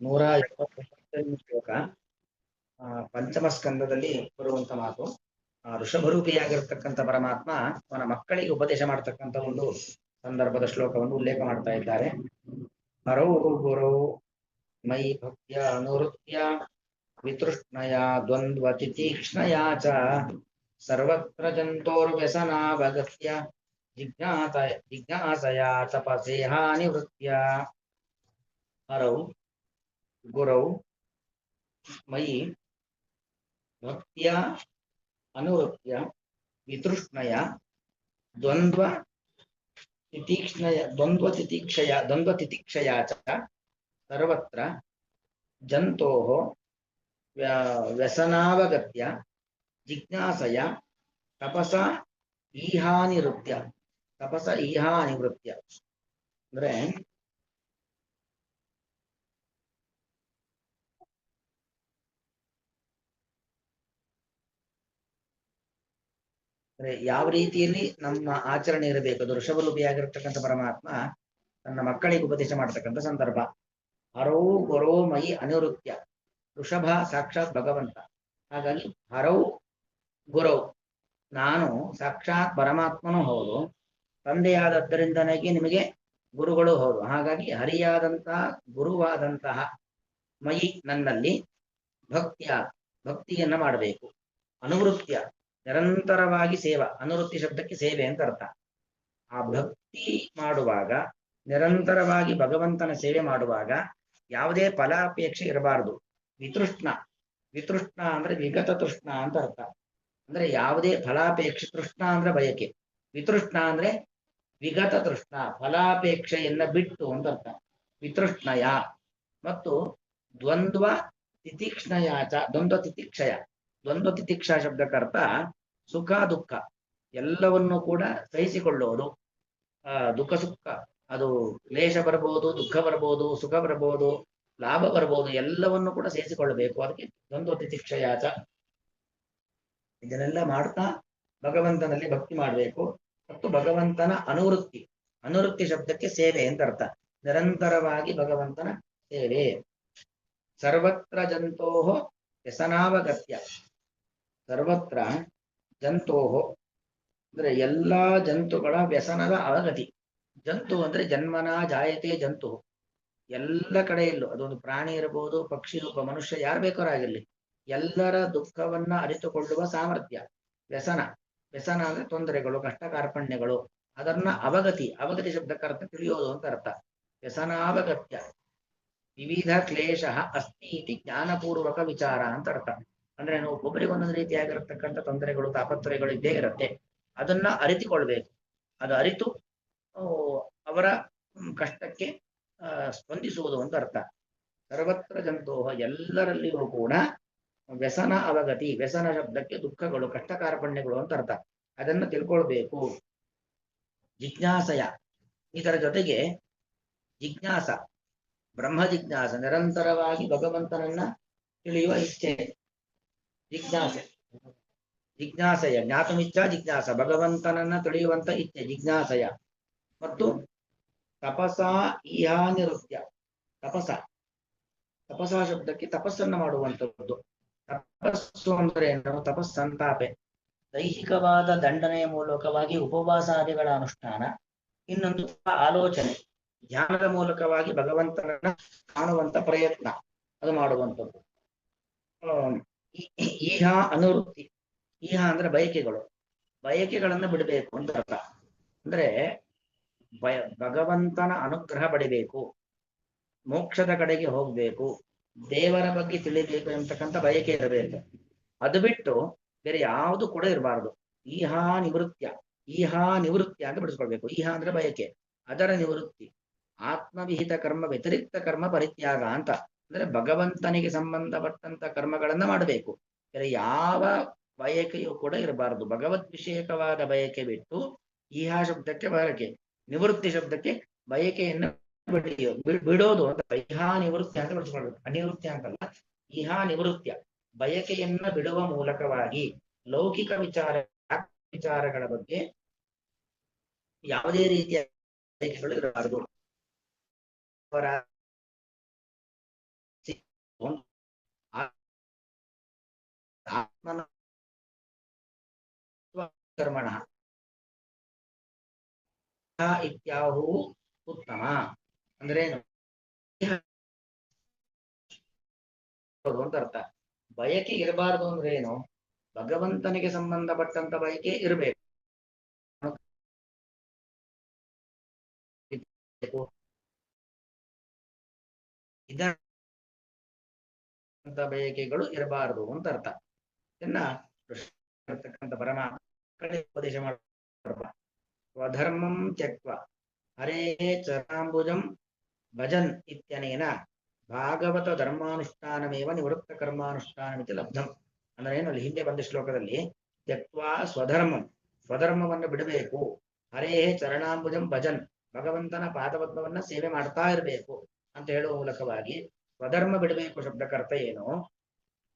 129 ಶ್ಲೋಕ ಪಂಚಮ ಸ್ಕಂದದಲ್ಲಿ ಬರುವಂತ ಮಾತು. ಋಷಭರೂಪಿಯಾಗಿರ್ತಕ್ಕಂಥ ಪರಮಾತ್ಮ ಅವನ ಮಕ್ಕಳಿಗೆ ಉಪದೇಶ ಮಾಡತಕ್ಕಂಥ ಒಂದು ಸಂದರ್ಭದ ಶ್ಲೋಕವನ್ನು ಉಲ್ಲೇಖ ಮಾಡ್ತಾ ಇದ್ದಾರೆ. ಹರೌ ಗುರೌ ಮೈ ಭಕ್ತ್ಯ ಅನುವೃತ್ಯ ವಿತೃಷ್ಣಯ ದ್ವಂದ್ವ ತಿತೀಕ್ಷ್ಣಯಾ ಚ ಸರ್ವತ್ರ ಜಂತೋರ್ವ್ಯಸನಾವಗತ್ಯ ಜಿಜ್ಞಾಸಯಾ ತಪಸೇಹ ನಿವೃತ್ಯ. ಹರೌ ಗುರೌ ಮಯಿ ಭಕ್ತ್ಯ ಅನುವೃತ್ಯ ವಿತೃಷ್ಣಯ ದ್ವಂದ್ವ ತಿತಿಕ್ಷಯ ಚ ಸರ್ವತ್ರ ಜಂತೋಃ ವ್ಯಸನಾವಗತ್ಯ ಜಿಜ್ಞಾಸಯ ತಪಸ ಈಹಾನಿವೃತ್ಯ. ಅಂದ್ರೆ ಯಾವ ರೀತಿಯಲ್ಲಿ ನಮ್ಮ ಆಚರಣೆ ಇರಬೇಕು, ಅದು ಋಷಭರೂಪಿಯಾಗಿರ್ತಕ್ಕಂಥ ಪರಮಾತ್ಮ ತನ್ನ ಮಕ್ಕಳಿಗೆ ಉಪದೇಶ ಮಾಡತಕ್ಕಂಥ ಸಂದರ್ಭ. ಹರೌ ಗುರೋ ಮಯಿ ಅನಿವೃತ್ಯ. ಋಷಭ ಸಾಕ್ಷಾತ್ ಭಗವಂತ. ಹಾಗಾಗಿ ಹರೌ ಗುರೌ, ನಾನು ಸಾಕ್ಷಾತ್ ಪರಮಾತ್ಮನೂ ಹೌದು, ತಂದೆಯಾದದ್ದರಿಂದ ನಿಮಗೆ ಗುರುಗಳು ಹೌದು. ಹಾಗಾಗಿ ಹರಿಯಾದಂತಹ ಗುರುವಾದಂತಹ ಮಯಿ ನನ್ನಲ್ಲಿ ಭಕ್ತಿಯನ್ನ ಮಾಡಬೇಕು. ಅನುವೃತ್ಯ ನಿರಂತರವಾಗಿ ಸೇವಾ. ಅನುವೃತ್ತಿ ಶಬ್ದಕ್ಕೆ ಸೇವೆ ಅಂತ ಅರ್ಥ. ಆ ಭಕ್ತಿ ಮಾಡುವಾಗ, ನಿರಂತರವಾಗಿ ಭಗವಂತನ ಸೇವೆ ಮಾಡುವಾಗ ಯಾವುದೇ ಫಲಾಪೇಕ್ಷೆ ಇರಬಾರದು. ವಿತೃಷ್ಣ ಅಂದ್ರೆ ವಿಗತ ತೃಷ್ಣ ಅಂತ ಅರ್ಥ. ಅಂದ್ರೆ ಯಾವುದೇ ಫಲಾಪೇಕ್ಷೆ, ತೃಷ್ಣ ಅಂದ್ರೆ ಬಯಕೆ, ವಿತೃಷ್ಣ ಅಂದ್ರೆ ವಿಗತ ತೃಷ್ಣ, ಫಲಾಪೇಕ್ಷೆಯನ್ನ ಬಿಟ್ಟು ಅಂತ ಅರ್ಥ. ವಿತೃಷ್ಣಯ ಮತ್ತು ದ್ವಂದ್ವ ತಿತಿಕ್ಷ್ಣಯಾಚ. ದ್ವಂದ್ವ ತಿತಿಕ್ಷ ಶಬ್ದಕ್ಕರ್ಥ ಸುಖ ದುಃಖ ಎಲ್ಲವನ್ನೂ ಕೂಡ ಸಹಿಸಿಕೊಳ್ಳುವುದು. ದುಃಖ ಸುಖ, ಅದು ಕ್ಲೇಶ ಬರಬಹುದು, ದುಃಖ ಬರಬಹುದು, ಸುಖ ಬರಬಹುದು, ಲಾಭ ಬರಬಹುದು, ಎಲ್ಲವನ್ನು ಕೂಡ ಸಹಿಸಿಕೊಳ್ಳಬೇಕು. ಅದಕ್ಕೆ ದ್ವಂದ್ವ ತಿತಿಕ್ಷಯಾಚ. ಇದನ್ನೆಲ್ಲ ಮಾಡ್ತಾ ಭಗವಂತನಲ್ಲಿ ಭಕ್ತಿ ಮಾಡಬೇಕು. ಮತ್ತು ಭಗವಂತನ ಅನುವೃತ್ತಿ ಶಬ್ದಕ್ಕೆ ಸೇವೆ ಅಂತ ಅರ್ಥ. ನಿರಂತರವಾಗಿ ಭಗವಂತನ ಸೇವೆ. ಸರ್ವತ್ರ ಜಂತೋಃ ವ್ಯಸನಾವಗತ್ಯ. ಸರ್ವತ್ರ ಜಂತೋಃ ಅಂದ್ರೆ ಎಲ್ಲಾ ಜಂತುಗಳ ವ್ಯಸನದ ಅವಗತಿ. ಜಂತು ಅಂದ್ರೆ ಜನ್ಮನ ಜಾಯತೆ ಜಂತು. ಎಲ್ಲ ಕಡೆಯಲ್ಲೂ ಅದೊಂದು ಪ್ರಾಣಿ ಇರಬಹುದು, ಪಕ್ಷಿ, ಒಬ್ಬ ಮನುಷ್ಯ, ಯಾರು ಬೇಕಾರಾಗಿರ್ಲಿ, ಎಲ್ಲರ ದುಃಖವನ್ನ ಅರಿತುಕೊಳ್ಳುವ ಸಾಮರ್ಥ್ಯ. ವ್ಯಸನ ಅಂದ್ರೆ ತೊಂದರೆಗಳು, ಕಷ್ಟ ಕಾರ್ಪಣ್ಯಗಳು, ಅದನ್ನ ಅವಗತಿ ಶಬ್ದಕ್ಕರ್ಥ ತಿಳಿಯೋದು ಅಂತ ಅರ್ಥ. ವ್ಯಸನಾವಗತ್ಯ ವಿವಿಧ ಕ್ಲೇಶ ಅಸ್ತಿ ಇತಿ ಜ್ಞಾನಪೂರ್ವಕ ವಿಚಾರ ಅಂತ ಅರ್ಥ. ಅಂದ್ರೆ ಒಬ್ಬೊಬ್ಬರಿಗೆ ಒಂದೊಂದು ರೀತಿಯಾಗಿರತಕ್ಕಂಥ ತೊಂದರೆಗಳು, ತಾಪತ್ರಯಗಳು ಇದ್ದೇ ಇರುತ್ತೆ. ಅದನ್ನ ಅರಿತುಕೊಳ್ಬೇಕು. ಅದು ಅರಿತು ಅವರ ಕಷ್ಟಕ್ಕೆ ಸ್ಪಂದಿಸುವುದು ಅಂತ ಅರ್ಥ. ಸರ್ವತ್ರ ಜಂತೋಹ, ಎಲ್ಲರಲ್ಲಿಯೂ ಕೂಡ ವ್ಯಸನ ಅವಗತಿ. ವ್ಯಸನ ಶಬ್ದಕ್ಕೆ ದುಃಖಗಳು, ಕಷ್ಟ ಕಾರ್ಪಣ್ಯಗಳು ಅಂತ ಅರ್ಥ. ಅದನ್ನು ತಿಳ್ಕೊಳ್ಬೇಕು. ಜಿಜ್ಞಾಸಯ, ಇದರ ಜೊತೆಗೆ ಜಿಜ್ಞಾಸ, ಬ್ರಹ್ಮ ಜಿಜ್ಞಾಸ, ನಿರಂತರವಾಗಿ ಭಗವಂತನನ್ನ ತಿಳಿಯುವ ಇಚ್ಛೆ. ಜಿಜ್ಞಾಸಯ ಜ್ಞಾತಮಿಚ್ಛ ಜಿಜ್ಞಾಸ, ಭಗವಂತನನ್ನ ತಿಳಿಯುವಂತ ಇಚ್ಛೆ ಜಿಜ್ಞಾಸಯ. ಮತ್ತು ತಪಸ ಈಹಾನಿವೃತ್ಯ. ತಪಸ ಶಬ್ದಕ್ಕೆ ತಪಸ್ಸನ್ನು ಮಾಡುವಂಥದ್ದು. ತಪಸ್ಸು ಅಂದ್ರೆ ಏನು? ತಪಸ್ಸಂತಾಪೆ, ದೈಹಿಕವಾದ ದಂಡನೆಯ ಮೂಲಕವಾಗಿ ಉಪವಾಸಾದಿಗಳ ಅನುಷ್ಠಾನ. ಇನ್ನೊಂದು ಆಲೋಚನೆ, ಧ್ಯಾನದ ಮೂಲಕವಾಗಿ ಭಗವಂತನನ್ನ ಕಾಣುವಂತ ಪ್ರಯತ್ನ, ಅದು ಮಾಡುವಂಥದ್ದು. ಈಹ ಅನುವೃತ್ತಿ. ಈಹ ಅಂದ್ರೆ ಬಯಕೆಗಳನ್ನ ಬಿಡಬೇಕು ಅಂತ ಅರ್ಥ. ಅಂದ್ರೆ ಭಗವಂತನ ಅನುಗ್ರಹ ಪಡಿಬೇಕು, ಮೋಕ್ಷದ ಕಡೆಗೆ ಹೋಗ್ಬೇಕು, ದೇವರ ಬಗ್ಗೆ ತಿಳಿಬೇಕು ಎಂತಕ್ಕಂಥ ಬಯಕೆ ಇರಬೇಕು. ಅದು ಬಿಟ್ಟು ಬೇರೆ ಯಾವುದು ಕೂಡ ಇರಬಾರದು. ಈಹಾ ನಿವೃತ್ತಿ ಅಂತ ಬಿಡಿಸ್ಕೊಳ್ಬೇಕು. ಈಹ ಅಂದ್ರೆ ಬಯಕೆ, ಅದರ ನಿವೃತ್ತಿ. ಆತ್ಮವಿಹಿತ ಕರ್ಮ ವ್ಯತಿರಿಕ್ತ ಕರ್ಮ ಪರಿತ್ಯಾಗ ಅಂತ. ಅಂದ್ರೆ ಭಗವಂತನಿಗೆ ಸಂಬಂಧಪಟ್ಟಂತ ಕರ್ಮಗಳನ್ನ ಮಾಡಬೇಕು. ಬೇರೆ ಯಾವ ಬಯಕೆಯೂ ಕೂಡ ಇರಬಾರದು. ಭಗವದ್ ವಿಷಯಕವಾದ ಬಯಕೆ ಬಿಟ್ಟು ಈಹಾ ಶಬ್ದಕ್ಕೆ ಬಯಕೆ, ನಿವೃತ್ತಿ ಶಬ್ದಕ್ಕೆ ಬಯಕೆಯನ್ನು ಬಿಡೋದು ಅಂತ. ಈಹಾ ನಿವೃತ್ತಿ ಅಂತ ಬಿಡಿಸ್ಕೊಳ್ಬೇಕು. ಅನಿವೃತ್ತಿ ಅಂತಲ್ಲ, ಈಹಾ ನಿವೃತ್ಯ, ಬಯಕೆಯನ್ನ ಬಿಡುವ ಮೂಲಕವಾಗಿ ಲೌಕಿಕ ವಿಚಾರಗಳ ಬಗ್ಗೆ ಯಾವುದೇ ರೀತಿಯ ಬಯಕೆಗಳು ಇರಬಾರದು. ಅವರ ಆತ್ಮನ ಕರ್ಮಣ ಇತ್ಯಾಹು ಉತ್ತಮ ಅಂದ್ರೆ ಅಂತ ಅರ್ಥ. ಬಯಕೆ ಇರಬಾರದು ಅಂದ್ರೆ ಏನು? ಭಗವಂತನಿಗೆ ಸಂಬಂಧಪಟ್ಟಂತ ಬಯಕೆ ಇರಬೇಕು. ಇದಂತ ಬಯಕೆಗಳು ಇರಬಾರದು ಅಂತ ಅರ್ಥ. ಇದನ್ನ ಪರಮಾತ್ಮ ಉಪದೇಶ ಮಾಡ ಸ್ವಧರ್ಮಂ ತ್ಯಕ್ತ್ವ ಹರೇ ಚರಾಂಬುಜಂ ಭಜನ್ ಇತ್ಯನೇನ ಭಾಗವತ ಧರ್ಮಾನುಷ್ಠಾನಮೇವ ನಿವೃತ್ತ ಕರ್ಮಾನುಷ್ಠಾನಮಿತಿ ಲಬ್ಧಂ. ಅಂದ್ರೆ ಏನು? ಅಲ್ಲಿ ಹಿಂದೆ ಬಂದ ಶ್ಲೋಕದಲ್ಲಿ ತ್ಯಕ್ತ್ವ ಸ್ವಧರ್ಮಂ, ಸ್ವಧರ್ಮವನ್ನು ಬಿಡಬೇಕು, ಹರೇ ಚರಣಾಂಬುಜಂ ಭಜನ್, ಭಗವಂತನ ಪಾದಪದ್ಮವನ್ನ ಸೇವೆ ಮಾಡ್ತಾ ಇರಬೇಕು ಅಂತ ಹೇಳುವ ಮೂಲಕವಾಗಿ ಸ್ವಧರ್ಮ ಬಿಡಬೇಕು ಶಬ್ದಕ್ಕರ್ಥ ಏನು?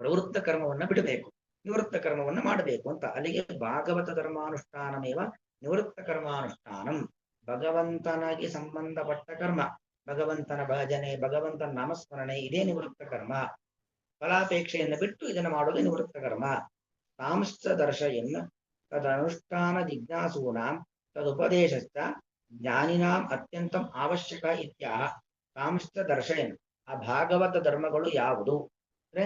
ಪ್ರವೃತ್ತ ಕರ್ಮವನ್ನ ಬಿಡಬೇಕು, ನಿವೃತ್ತ ಕರ್ಮವನ್ನ ಮಾಡಬೇಕು ಅಂತ. ಅಲ್ಲಿಗೆ ಭಾಗವತ ಧರ್ಮಾನುಷ್ಠಾನಮೇವ ನಿವೃತ್ತ ಕರ್ಮಾನುಷ್ಠಾನಂ, ಭಗವಂತನಿಗೆ ಸಂಬಂಧಪಟ್ಟ ಕರ್ಮ, ಭಗವಂತನ ಭಜನೆ, ಭಗವಂತನ ನಾಮಸ್ಮರಣೆ, ಇದೇ ನಿವೃತ್ತ ಕರ್ಮ. ಫಲಾಪೇಕ್ಷೆಯನ್ನು ಬಿಟ್ಟು ಇದನ್ನು ಮಾಡೋದು ನಿವೃತ್ತ ಕರ್ಮ. ತಾಂಶ್ಚ ದರ್ಶಯನ್ ತದನುಷ್ಠಾನ ಜಿಜ್ಞಾಸೂನಾಂ ತದುಪದೇಶಶ್ಚ ಜ್ಞಾನಿನಾಂ ಅತ್ಯಂತಂ ಅವಶ್ಯಕ ಇತ್ಯಾಹ. ತಾಂಶ್ಚ ದರ್ಶಯನ್, ಆ ಭಾಗವತ ಧರ್ಮಗಳು ಯಾವುದು ಅಂದ್ರೆ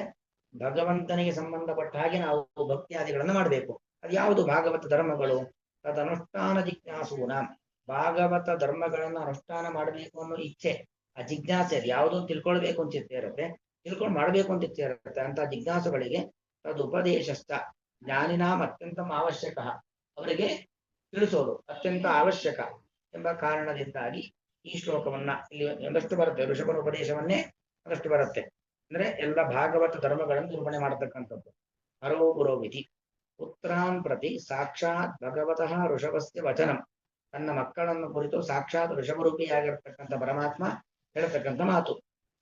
ಭಗವಂತನಿಗೆ ಸಂಬಂಧಪಟ್ಟ ಹಾಗೆ ನಾವು ಭಕ್ತಿಯಾದಿಗಳನ್ನು ಮಾಡಬೇಕು. ಅದು ಯಾವುದು ಭಾಗವತ ಧರ್ಮಗಳು? ತದನುಷ್ಠಾನ ಜಿಜ್ಞಾಸೂನಾಂ, ಭಾಗವತ ಧರ್ಮಗಳನ್ನು ಅನುಷ್ಠಾನ ಮಾಡಬೇಕು ಅನ್ನೋ ಇಚ್ಛೆ, ಆ ಜಿಜ್ಞಾಸೆ, ಅದು ಯಾವುದು ತಿಳ್ಕೊಳ್ಬೇಕು ಅಂತ ಇಚ್ಛೆ ಇರುತ್ತೆ, ತಿಳ್ಕೊಂಡು ಮಾಡಬೇಕು ಅಂತ ಇಚ್ಛೆ ಇರುತ್ತೆ. ಅಂತ ಜಿಜ್ಞಾಸುಗಳಿಗೆ ತದುಪದೇಶಶ್ಚ ಜ್ಞಾನಿನಾಂ ಅತ್ಯಂತಂ ಅವಶ್ಯಕ, ಅವರಿಗೆ ತಿಳಿಸೋದು ಅತ್ಯಂತ ಅವಶ್ಯಕ ಎಂಬ ಕಾರಣದಿಂದಾಗಿ ಈ ಶ್ಲೋಕವನ್ನ ಇಲ್ಲಿ ಒಂದಷ್ಟು ಬರುತ್ತೆ. ಋಷಭನ ಉಪದೇಶವನ್ನೇ ಒಂದಷ್ಟು ಬರುತ್ತೆ. ಅಂದ್ರೆ ಎಲ್ಲ ಭಾಗವತ ಧರ್ಮಗಳನ್ನು ನಿರೂಪಣೆ ಮಾಡತಕ್ಕಂಥದ್ದು. ಹರೋ ಗುರೋವಿಧಿ ಪುತ್ರಾನ್ ಪ್ರತಿ ಸಾಕ್ಷಾತ್ ಭಗವತಃ ಋಷಭಸ್ಯ ವಚನಂ, ತನ್ನ ಮಕ್ಕಳನ್ನು ಕುರಿತು ಸಾಕ್ಷಾತ್ ಋಷಭರೂಪಿಯಾಗಿರ್ತಕ್ಕಂಥ ಪರಮಾತ್ಮ ಹೇಳ್ತಕ್ಕಂಥ ಮಾತು.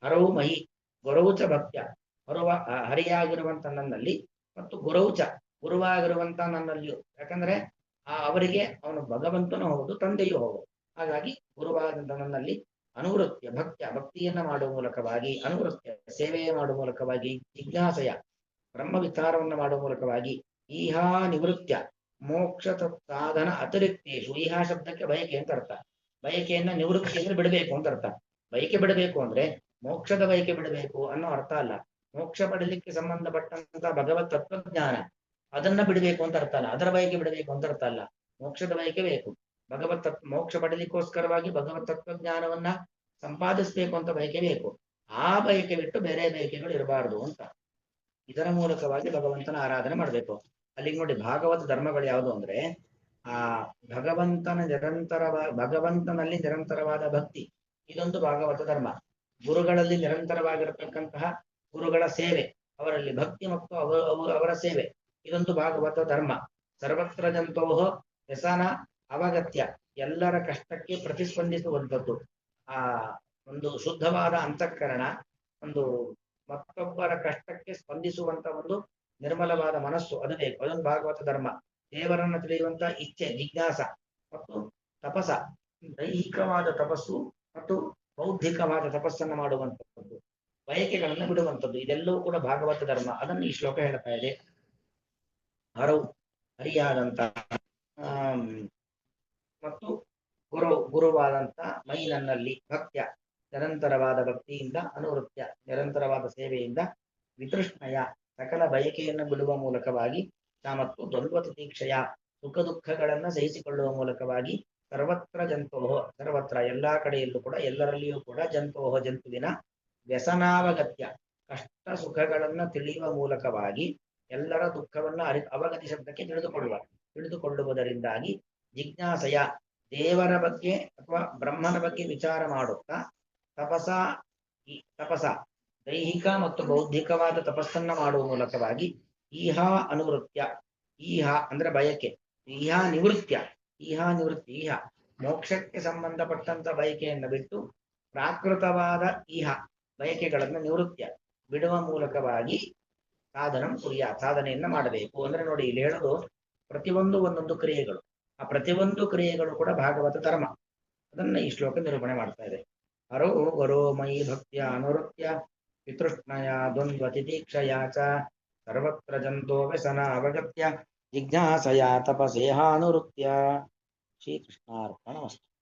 ಹರವು ಮಹಿ ಗುರೌಚ ಭಕ್ತ್ಯ, ಹರುವ ಹರಿಯಾಗಿರುವಂತ ನನ್ನಲ್ಲಿ ಮತ್ತು ಗುರೌಚ ಗುರುವಾಗಿರುವಂತ ನನ್ನಲ್ಲಿಯೂ. ಯಾಕಂದ್ರೆ ಅವರಿಗೆ ಅವನು ಭಗವಂತನೂ ಹೌದು, ತಂದೆಯೂ ಹೌದು. ಹಾಗಾಗಿ ಗುರುವಾದಂತ ನನ್ನಲ್ಲಿ ಅನುವೃತ್ಯ ಭಕ್ತ್ಯ, ಭಕ್ತಿಯನ್ನ ಮಾಡುವ ಮೂಲಕವಾಗಿ, ಅನುವೃತ್ಯ ಸೇವೆಯ ಮಾಡುವ ಮೂಲಕವಾಗಿ, ಜಿಜ್ಞಾಸೆಯ ಬ್ರಹ್ಮ ವಿಚಾರವನ್ನು ಮಾಡುವ ಮೂಲಕವಾಗಿ, ಈಹಾ ನಿವೃತ್ಯ ಮೋಕ್ಷ ಸಾಧನ ಅತಿರಿಕ್ತೇಶು. ಈಹಾ ಶಬ್ದಕ್ಕೆ ಬಯಕೆ ಅಂತ ಅರ್ಥ. ಬಯಕೆಯನ್ನ ನಿವೃತ್ತಿ ಅಂದ್ರೆ ಬಿಡಬೇಕು ಅಂತ ಅರ್ಥ. ಬಯಕೆ ಬಿಡಬೇಕು ಅಂದ್ರೆ ಮೋಕ್ಷದ ಬಯಕೆ ಬಿಡಬೇಕು ಅನ್ನೋ ಅರ್ಥ ಅಲ್ಲ. ಮೋಕ್ಷ ಪಡಲಿಕ್ಕೆ ಸಂಬಂಧಪಟ್ಟಂತ ಭಗವತ್ ತತ್ವಜ್ಞಾನ ಅದನ್ನ ಬಿಡಬೇಕು ಅಂತ ಅರ್ಥ ಅಲ್ಲ. ಅದರ ಬಯಕೆ ಬಿಡಬೇಕು ಅಂತ ಅರ್ಥ ಅಲ್ಲ. ಮೋಕ್ಷದ ಬಯಕೆ ಬೇಕು. ಭಗವತ್ ತತ್ವ ಮೋಕ್ಷ ಪಡಲಿಕ್ಕೋಸ್ಕರವಾಗಿ ಭಗವತ್ ತತ್ವಜ್ಞಾನವನ್ನ ಸಂಪಾದಿಸ್ಬೇಕು ಅಂತ ಬಯಕೆ ಬೇಕು. ಆ ಬಯಕೆ ಬಿಟ್ಟು ಬೇರೆ ಬಯಕೆಗಳು ಇರಬಾರದು ಅಂತ. ಇದರ ಮೂಲಕವಾಗಿ ಭಗವಂತನ ಆರಾಧನೆ ಮಾಡಬೇಕು. ಅಲ್ಲಿಗೆ ನೋಡಿ, ಭಾಗವತ ಧರ್ಮಗಳು ಯಾವುದು ಅಂದ್ರೆ ಆ ಭಗವಂತನಲ್ಲಿ ನಿರಂತರವಾದ ಭಕ್ತಿ, ಇದೊಂದು ಭಾಗವತ ಧರ್ಮ. ಗುರುಗಳಲ್ಲಿ ನಿರಂತರವಾಗಿರತಕ್ಕಂತಹ ಗುರುಗಳ ಸೇವೆ, ಅವರಲ್ಲಿ ಭಕ್ತಿ ಮತ್ತು ಅವರ ಸೇವೆ, ಇದೊಂದು ಭಾಗವತ ಧರ್ಮ. ಸರ್ವತ್ರ ಜಂತೋಹ ವ್ಯಸನ ಅವಗತ್ಯ, ಎಲ್ಲರ ಕಷ್ಟಕ್ಕೆ ಪ್ರತಿಸ್ಪಂದಿಸುವಂಥದ್ದು. ಆ ಒಂದು ಶುದ್ಧವಾದ ಅಂತಃಕರಣ, ಒಂದು ಮತ್ತೊಬ್ಬರ ಕಷ್ಟಕ್ಕೆ ಸ್ಪಂದಿಸುವಂತ ಒಂದು ನಿರ್ಮಲವಾದ ಮನಸ್ಸು, ಅದು ಬೇಕು. ಅದೊಂದು ಭಾಗವತ ಧರ್ಮ. ದೇವರನ್ನು ತಿಳಿಯುವಂತ ಇಚ್ಛೆ, ಜಿಜ್ಞಾಸ ಮತ್ತು ತಪಸ, ದೈಹಿಕವಾದ ತಪಸ್ಸು ಮತ್ತು ಬೌದ್ಧಿಕವಾದ ತಪಸ್ಸನ್ನು ಮಾಡುವಂಥದ್ದು, ಬಯಕೆಗಳನ್ನು ಬಿಡುವಂಥದ್ದು, ಇದೆಲ್ಲವೂ ಕೂಡ ಭಾಗವತ ಧರ್ಮ. ಅದನ್ನು ಈ ಶ್ಲೋಕ ಹೇಳ್ತಾ ಇದೆ. ಹರಿಯಾದಂತ ಮತ್ತು ಗುರುವಾದಂತ ಮೈ ನನ್ನಲ್ಲಿ ಭಕ್ತ್ಯ, ನಿರಂತರವಾದ ಭಕ್ತಿಯಿಂದ, ಅನುವೃತ್ಯ ನಿರಂತರವಾದ ಸೇವೆಯಿಂದ, ವಿತೃಷ್ಣಯ ಸಕಲ ಬಯಕೆಯನ್ನು ಬಿಡುವ ಮೂಲಕವಾಗಿ, ಮತ್ತು ದ್ವಂದ್ವ ತಿತೀಕ್ಷೆಯ ಸುಖ ದುಃಖಗಳನ್ನ ಸಹಿಸಿಕೊಳ್ಳುವ ಮೂಲಕವಾಗಿ, ಸರ್ವತ್ರ ಜಂತೋಹ ಸರ್ವತ್ರ ಎಲ್ಲಾ ಕಡೆಯಲ್ಲೂ ಕೂಡ, ಎಲ್ಲರಲ್ಲಿಯೂ ಕೂಡ, ಜಂತೋಹ ಜಂತುವಿನ ವ್ಯಸನಾವಗತ್ಯ ಕಷ್ಟ ಸುಖಗಳನ್ನ ತಿಳಿಯುವ ಮೂಲಕವಾಗಿ, ಎಲ್ಲರ ದುಃಖವನ್ನ ಅವಗತಿ ಶಬ್ದಕ್ಕೆ ತಿಳಿದುಕೊಳ್ಳುವುದರಿಂದಾಗಿ, ಜಿಜ್ಞಾಸೆಯ ದೇವರ ಬಗ್ಗೆ ಅಥವಾ ಬ್ರಹ್ಮನ ಬಗ್ಗೆ ವಿಚಾರ ಮಾಡುತ್ತಾ, ತಪಸ ದೈಹಿಕ ಮತ್ತು ಬೌದ್ಧಿಕವಾದ ತಪಸ್ಸನ್ನ ಮಾಡುವ ಮೂಲಕವಾಗಿ, ಈಹಾ ಅನುವೃತ್ಯ, ಈಹ ಅಂದ್ರೆ ಬಯಕೆ, ಈಹಾ ನಿವೃತ್ಯ, ಈಹ ಮೋಕ್ಷಕ್ಕೆ ಸಂಬಂಧಪಟ್ಟಂತ ಬಯಕೆಯನ್ನು ಬಿಟ್ಟು, ಪ್ರಾಕೃತವಾದ ಈಹ ಬಯಕೆಗಳನ್ನು ನಿವೃತ್ಯ ಬಿಡುವ ಮೂಲಕವಾಗಿ ಸಾಧನ ಸಾಧನೆಯನ್ನ ಮಾಡಬೇಕು. ಅಂದ್ರೆ ನೋಡಿ, ಇಲ್ಲಿ ಹೇಳೋದು ಪ್ರತಿಯೊಂದು ಒಂದೊಂದು ಕ್ರಿಯೆಗಳು. ಆ ಪ್ರತಿಯೊಂದು ಕ್ರಿಯೆಗಳು ಕೂಡ ಭಾಗವತ ಧರ್ಮ. ಅದನ್ನ ಈ ಶ್ಲೋಕ ನಿರೂಪಣೆ ಮಾಡ್ತಾ ಇದೆ. ಹರೋ ಮಯಿ ಭಕ್ತಿಯ ಅನುವೃತ್ಯ वितृष्णया द्वन्द्वतितीक्षया च सर्वत्र जन्तो व्यसनावगत्य जिज्ञासया तपसेहानुरुत्य श्रीकृष्णार्पणमस्तु।